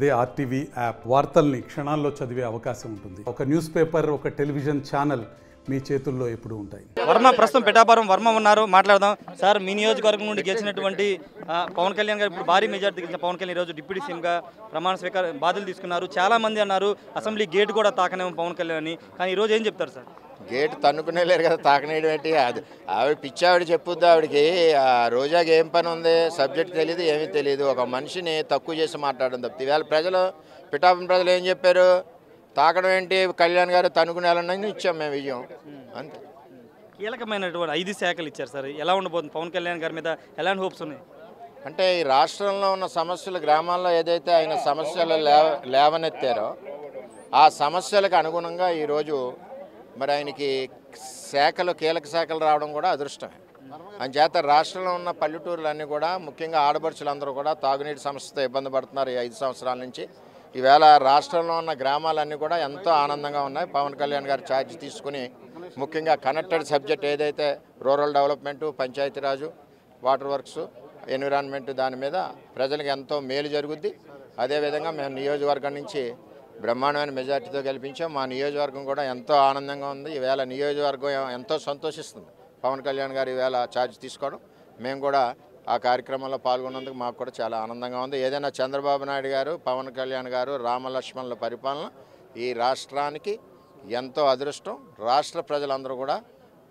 అదే RTV app వార్తల్ని క్షణాల్లో చదివే అవకాశం ఉంటుంది. ఒక న్యూస్ పేపర్, ఒక టెలివిజన్ ఛానల్ మీ చేతుల్లో ఎప్పుడు ఉంటాయి. వర్మ ప్రస్తుతం పిఠాపురం వర్మ ఉన్నారు, మాట్లాడదాం. సార్, మీ నియోజకవర్గం నుండి గెలిచినటువంటి పవన్ కళ్యాణ్ గారు ఇప్పుడు భారీ మెజార్టీ గెలిచిన పవన్ కళ్యాణ్ ఈరోజు డిప్యూటీ సీఎంగా ప్రమాణ స్వీకార బాధ్యతలు తీసుకున్నారు. చాలా మంది అన్నారు అసెంబ్లీ గేట్ కూడా తాకనేమో పవన్ కళ్యాణ్ అని, కానీ ఈరోజు ఏం చెప్తారు సార్? గేట్ తన్నుకునే లేరు కదా, తాకనేయడం ఏంటి? అది ఆవిడ పిచ్చి, ఆవిడ చెప్పుద్ది. ఆవిడకి రోజాకి ఏం పని ఉంది, సబ్జెక్ట్ తెలియదు, ఏమీ తెలియదు. ఒక మనిషిని తక్కువ చేసి మాట్లాడడం తప్పితే ఇవాళ ప్రజలు, పిఠాపురం ప్రజలు ఏం చెప్పారు? తాకడం ఏంటి, కళ్యాణ్ గారు తన్నుకునేయాలని ఇచ్చాం మేము విజయం, అంతే. కీలకమైనటువంటి 5 శాఖలు ఇచ్చారు సార్, ఎలా ఉండబోతుంది? పవన్ కళ్యాణ్ గారి మీద ఎలాంటి హోప్స్ ఉన్నాయి? అంటే ఈ రాష్ట్రంలో ఉన్న సమస్యలు, గ్రామాల్లో ఏదైతే ఆయన సమస్యలు లేవనెత్తారో ఆ సమస్యలకు అనుగుణంగా ఈరోజు మరి ఆయనకి శాఖలు, కీలక శాఖలు రావడం కూడా అదృష్టమే. అంచేత రాష్ట్రంలో ఉన్న పల్లెటూరులన్నీ కూడా, ముఖ్యంగా ఆడపడుచులందరూ కూడా తాగునీటి సమస్యతో ఇబ్బంది పడుతున్నారు ఈ 5 సంవత్సరాల నుంచి. ఈవేళ రాష్ట్రంలో ఉన్న గ్రామాలన్నీ కూడా ఎంతో ఆనందంగా ఉన్నాయి. పవన్ కళ్యాణ్ గారు ఛార్జ్ తీసుకుని ముఖ్యంగా కనెక్టెడ్ సబ్జెక్ట్ ఏదైతే rural development, Panchayati Raj, water works, environment, దాని మీద ప్రజలకు ఎంతో మేలు జరుగుద్ది. అదేవిధంగా మేము నియోజకవర్గం నుంచి బ్రహ్మాండమైన మెజార్టీతో గెలిపించాం. మా నియోజకవర్గం కూడా ఎంతో ఆనందంగా ఉంది. ఈవేళ నియోజకవర్గం ఎంతో సంతోషిస్తుంది పవన్ కళ్యాణ్ గారు ఈవేళ ఛార్జ్ తీసుకోవడం. మేము కూడా ఆ కార్యక్రమంలో పాల్గొన్నందుకు మాకు కూడా చాలా ఆనందంగా ఉంది. ఏదైనా చంద్రబాబు నాయుడు గారు, పవన్ కళ్యాణ్ గారు, రామలక్ష్మణుల పరిపాలన ఈ రాష్ట్రానికి ఎంతో అదృష్టం. రాష్ట్ర ప్రజలందరూ కూడా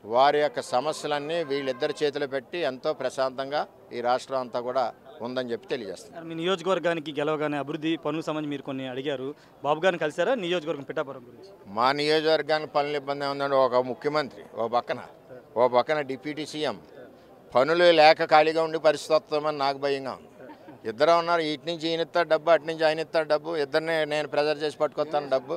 వారి యొక్క సమస్యలన్నీ వీళ్ళిద్దరి చేతిలో పెట్టి ఎంతో ప్రశాంతంగా ఈ రాష్ట్రం అంతా కూడా ఉందని చెప్పి తెలియజేస్తారు. మీ నియోజకవర్గానికి గెలవగానే అభివృద్ధి పనులకు సంబంధించి మీరు కొన్ని అడిగారు, బాబు గారిని కలిసారా నియోజకవర్గం పిఠాపురం గురించి? మా నియోజకవర్గానికి పనులు ఇబ్బంది ఉందండి. ఒక ముఖ్యమంత్రి ఓ పక్కన డిప్యూటీ సీఎం, పనులు లేక ఖాళీగా ఉండి పరిస్థితి వస్తామని నాకు భయంగా ఉంది. ఇద్దరు ఉన్నారు, ఇటు నుంచి ఈయన ఇస్తాడు డబ్బు, అటు నుంచి ఆయన ఇస్తాడు డబ్బు, ఇద్దరిని నేను ప్రెజర్ చేసి పట్టుకొస్తాను డబ్బు.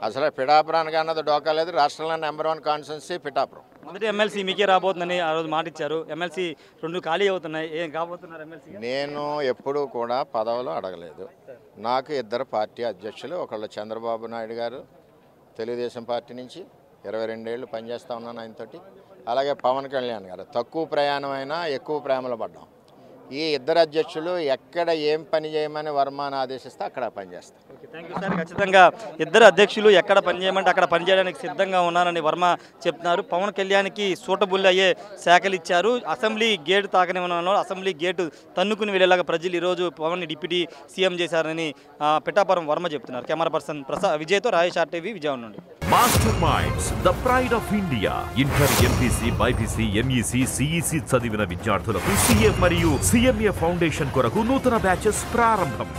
అసలు పిఠాపురానికి అన్నది డోకా లేదు. రాష్ట్రంలో #1 కాన్స్టిట్యున్సీ పిఠాపురం. మొదటి ఎమ్మెల్సీ మీకే రాబోతుందని ఆ రోజు మాట ఇచ్చారు. ఎమ్మెల్సీ 2 ఖాళీ అవుతున్నాయి, ఏం కాబోతున్నారు ఎమ్మెల్సీ? నేను ఎప్పుడూ కూడా పదవులు అడగలేదు. నాకు 2 పార్టీ అధ్యక్షులు, ఒకళ్ళు చంద్రబాబు నాయుడు గారు తెలుగుదేశం పార్టీ నుంచి 22 ఏళ్ళు పనిచేస్తూ ఉన్నాను ఆయనతోటి. అలాగే పవన్ కళ్యాణ్ గారు, తక్కువ ప్రయాణం అయినా ఎక్కువ ప్రేమలో పడ్డాం. ఈ 2 అధ్యక్షులు ఎక్కడ ఏం పని చేయమని వర్మని ఆదేశిస్తే అక్కడ పనిచేస్తాం. Thank you sir. ఖచ్చితంగా 2 అధ్యక్షులు ఎక్కడ పనిచేయమంటే అక్కడ పనిచేయడానికి సిద్ధంగా ఉన్నారని వర్మ చెప్తున్నారు. పవన్ కళ్యాణ్కి సూటబుల్ అయ్యే శాఖలు ఇచ్చారు. అసెంబ్లీ గేటు తాకని ఉన్న అసెంబ్లీ గేటు తన్నుకుని వెళ్ళేలాగా ప్రజలు ఈరోజు పవన్ డిప్యూటీ సీఎం చేశారని పిఠాపురం వర్మ చెప్తున్నారు. Camera person విజయ్తో Rayesh, RTV, Vijayawada నుండి. Master minds, the pride of India. Inter, MPC, BiPC, MEC, CEC చదివిన విద్యార్థులకు CA మరియు CMA ఫౌండేషన్ కొరకు నూతన బ్యాచెస్ ప్రారంభం.